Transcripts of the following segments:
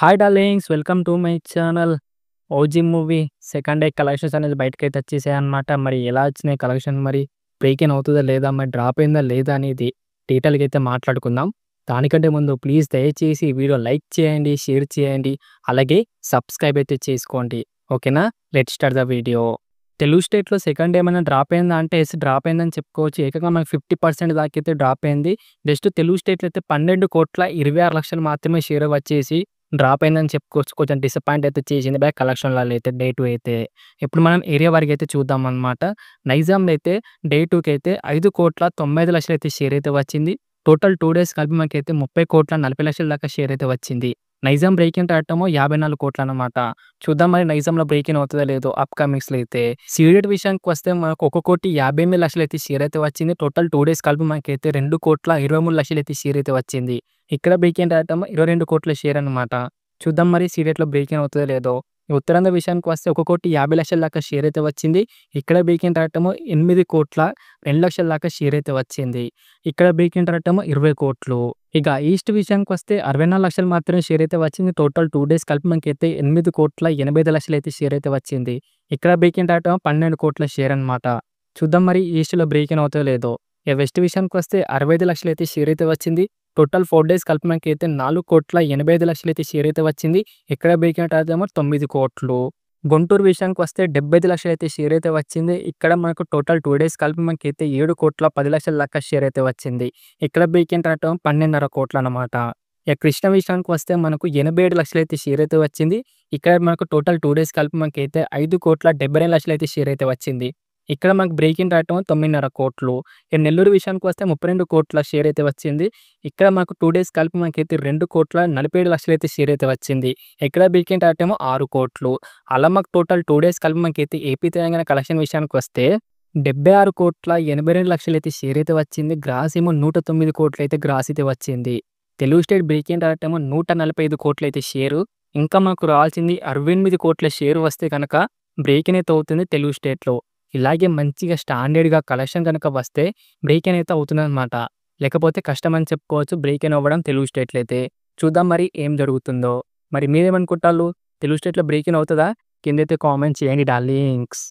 Hi darlings welcome to my channel. 'OG' movie second day collections అనేది బయటకైతే వచ్చేసాయన్నమాట. మరి ఎలా వచ్చినాయి కలెక్షన్, మరి బ్రేక్ ఇన్ అవుతదా లేదా, మరి డ్రాప్ అయిందా లేదా అనేది డీటెయిల్‌గా అయితే మాట్లాడుకుందాం. దానికంటే ముందు ప్లీజ్ దయచేసి ఈ వీడియో లైక్ చేయండి, షేర్ చేయండి, అలాగే సబ్స్క్రైబ్ అయితే చేసుకోండి. ఓకేనా? Let's start the video. Telugu స్టేట్‌లో సెకండ్ డే ఏమైనా డ్రాప్ అయిందా అంటే యెస్, డ్రాప్ అయిందని చెప్పుకోవచ్చు. ఏకంగా మనకు 50% దాకైతే డ్రాప్ అయింది. జస్ట్ తెలుగు స్టేట్‌లో అయితే 12,26,00,000 మాత్రమే షేర్ వచ్చేసి డ్రాప్ అయిందని చెప్పుకోవచ్చు. కొంచెం డిసప్పాయింట్ అయితే చేసింది కలెక్షన్‌లలో అయితే డే 2 అయితే. ఇప్పుడు మనం ఏరియా వారీగా అయితే చూద్దామన్నమాట. నైజాంలో అయితే డే 2కి అయితే 5,95,00,000 అయితే షేర్ అయితే వచ్చింది. టోటల్ 2 డేస్ కలిపి మనకైతే 30,40,00,000 దాకా షేర్ అయితే వచ్చింది. నైజాం బ్రేక్ ఇన్ రావటమో 54,00,00,000 అన్నమాట. చూద్దాం మరి నైజాంలో బ్రేక్ ఇన్ అవుతదో లేదో అప్‌కమింగ్స్‌లో అయితే. సీడెడ్ విషయానికి వస్తే మనకు 1,58,00,000 అయితే షేర్ అయితే వచ్చింది. టోటల్ 2 డేస్ కలిపి మనకైతే 2,23,00,000 అయితే షేర్ అయితే వచ్చింది. ఇక్కడ బ్రేక్ ఇన్ రావటం 22,00,00,000 షేర్ అన్నమాట. చూద్దాం మరి సీడెడ్‌లో బ్రేక్ ఇన్ అవుతదో లేదో. ఈ ఉత్తరాంధ్ర విషయానికి వస్తే 1,50,00,000 దాకా షేర్ అయితే వచ్చింది. ఇక్కడ బ్రేక్ ఇన్ రావటము 8,02,00,000 దాకా షేర్ అయితే వచ్చింది. ఇక్కడ బ్రేక్ ఇన్ రావటము 20,00,00,000. ఇక ఈస్ట్ విషయానికి వస్తే 64,00,000 మాత్రమే షేర్ అయితే వచ్చింది. టోటల్ 2 డేస్ కలిపి మనకైతే 8,85,00,000 అయితే షేర్ అయితే వచ్చింది. ఇక్కడ బ్రేక్ ఇన్ రావటం 12,00,00,000 షేర్ అన్నమాట. చూద్దాం మరి ఈస్ట్‌లో బ్రేక్ ఇన్ అవుతదో లేదో. ఇక వెస్ట్ విషయానికి వస్తే 65,00,000 అయితే షేర్ అయితే వచ్చింది. టోటల్ 4 డేస్ కలిపి మనకైతే 4,85,00,000 అయితే షేర్ అయితే వచ్చింది. ఇక్కడ బ్రేక్ ఇన్ రావటమో 9,00,00,000. గుంటూరు విషయానికి వస్తే 75,00,000 అయితే షేర్ అయితే వచ్చింది. ఇక్కడ మనకు టోటల్ 2 డేస్ కలిపి మనకైతే 7,10,00,000 దాకా షేర్ అయితే వచ్చింది. ఇక్కడ బ్రేక్ ఇన్ రావటం 12,500,00,000 అన్నమాట. ఇక కృష్ణ విషయానికి వస్తే మనకు 87,00,000 అయితే షేర్ అయితే వచ్చింది. ఇక్కడ మనకు టోటల్ 2 డేస్ కలిపి మనకైతే 5,72,00,000 అయితే షేర్ అయితే వచ్చింది. ఇక్కడ మనకు బ్రేక్ ఇన్ రావటం 9,500,00,000. ఇక నెల్లూరు విషయానికి వస్తే 32,00,00,000 షేర్ అయితే వచ్చింది. ఇక్కడ మనకు 2 డేస్ కలిపి మనకైతే 2,47,00,000 అయితే షేర్ అయితే వచ్చింది. ఇక్కడ బ్రేక్ ఇన్ రావటమో 6,00,00,000. అలా మాకు టోటల్ 2 డేస్ కలిపి మనకైతే ఏపీ తెలంగాణ కలెక్షన్ విషయానికి వస్తే 76,82,00,000 అయితే షేర్ అయితే వచ్చింది. గ్రాస్ ఏమో 109,00,00,000 అయితే గ్రాస్ అయితే వచ్చింది. తెలుగు స్టేట్ బ్రేక్ ఇన్ రావటమో 145,00,00,000 అయితే షేరు. ఇంకా మాకు రావాల్సింది 68,00,00,000 షేర్ వస్తే కనుక బ్రేక్ ఇన్ అయితే అవుతుంది తెలుగు స్టేట్‌లో. ఇలాగే మంచిగా స్టాండర్డ్‌గా కలెక్షన్ గనక వస్తే బ్రేక్ ఇన్ అయితే అవుతుందన్నమాట. లేకపోతే కష్టం అని చెప్పుకోవచ్చు బ్రేక్ ఇన్ అవ్వడం తెలుగు స్టేట్‌లో అయితే. చూద్దాం మరి ఏం జరుగుతుందో. మరి మీరేమనుకుంటాళ్ళు? తెలుగు స్టేట్‌లో బ్రేక్ ఇన్ అవుతదా? కిందైతే కామెంట్ చేయండి డార్లింగ్స్.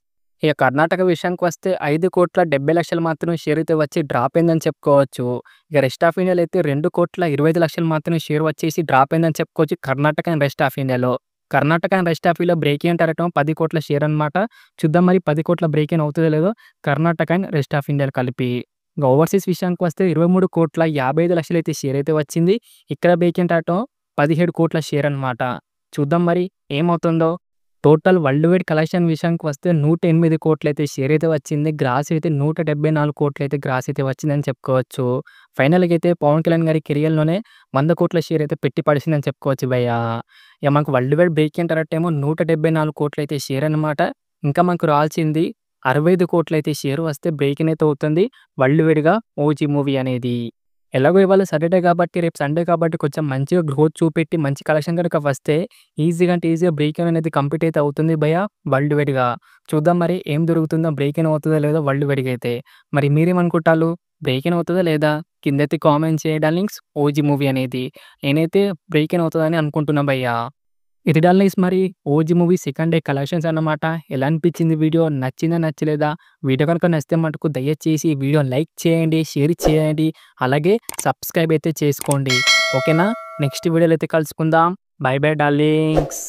ఇక కర్ణాటక విషయానికి వస్తే 5,70,00,000 మాత్రమే షేర్ అయితే వచ్చి డ్రాప్ అయిందని చెప్పుకోవచ్చు. ఇక రెస్ట్ ఆఫ్ ఇండియాలో అయితే 2,25,00,000 మాత్రమే షేర్ వచ్చేసి డ్రాప్ అయిందని చెప్పుకోవచ్చు కర్ణాటక అండ్ రెస్ట్ ఆఫ్ ఇండియాలో. కర్ణాటక అండ్ రెస్ట్ ఆఫ్ ఇండియాలో బ్రేక్ ఇన్ రావటం 10,00,00,000 షేర్ అన్నమాట. చూద్దాం మరి 10,00,00,000 బ్రేక్ ఇన్ అవుతదో లేదో కర్ణాటక అండ్ రెస్ట్ ఆఫ్ ఇండియాలో కలిపి. ఇక ఓవర్సీస్ విషయానికి వస్తే 23,55,00,000 అయితే షేర్ అయితే వచ్చింది. ఇక్కడ బ్రేక్ ఇన్ రావటం 17,00,00,000 షేర్ అన్నమాట. చూద్దాం మరి ఏమవుతుందో. టోటల్ వరల్డ్ వైడ్ కలెక్షన్ విషయానికి వస్తే 108,00,00,000 అయితే షేర్ అయితే వచ్చింది. గ్రాస్ అయితే 174,00,00,000 అయితే గ్రాస్ అయితే వచ్చిందని చెప్పుకోవచ్చు. ఫైనల్‌గా అయితే పవన్ కళ్యాణ్ గారి కెరియర్‌లోనే 100,00,00,000 షేర్ అయితే పెట్టి పడేసిందని చెప్పుకోవచ్చు భయ్యా. ఇక మనకు వరల్డ్ వైడ్ బ్రేక్ ఇన్ రావటమేమో 174,00,00,000 అయితే షేర్ అన్నమాట. ఇంకా మనకు రావాల్సింది 65,00,00,000 అయితే షేర్ వస్తే బ్రేక్ ఇన్ అయితే అవుతుంది వరల్డ్ వైడ్‌గా 'ఓజీ' మూవీ అనేది. ఎలాగో ఇవాళ సాటర్‌డే కాబట్టి, రేపు సండే కాబట్టి కొంచెం మంచిగా గ్రోత్ చూపెట్టి మంచి కలెక్షన్ గనుక వస్తే ఈజీగా అంటే ఈజీగా బ్రేక్ ఇన్ అనేది కంప్లీట్ అయితే అవుతుంది భయ్యా వరల్డ్ వైడ్‌గా. చూద్దాం మరి ఏం జరుగుతుందో, బ్రేక్ ఇన్ అవుతదో లేదో వరల్డ్ వైడ్‌గా అయితే. మరి మీరేమనుకుంటాళ్ళు? బ్రేక్ ఇన్ అవుతదా లేదా? కిందైతే కామెంట్ చేయండి డార్లింగ్స్ 'ఓజీ' మూవీ అనేది. నేనైతే బ్రేక్ ఇన్ అవుతదని అనుకుంటున్నా భయ్యా. ఇది డార్లింగ్స్ మరి 'OG' movie second day collections అన్నమాట. ఎలా అనిపించింది వీడియో? నచ్చిందా? నచ్చలేదా? వీడియో కనుక నచ్చితే మటుకు దయచేసి ఈ వీడియో లైక్ చేయండి, షేర్ చేయండి, అలాగే సబ్స్క్రైబ్ అయితే చేసుకోండి. ఓకేనా? నెక్స్ట్ వీడియోలో అయితే కలుసుకుందాం. By by darlings.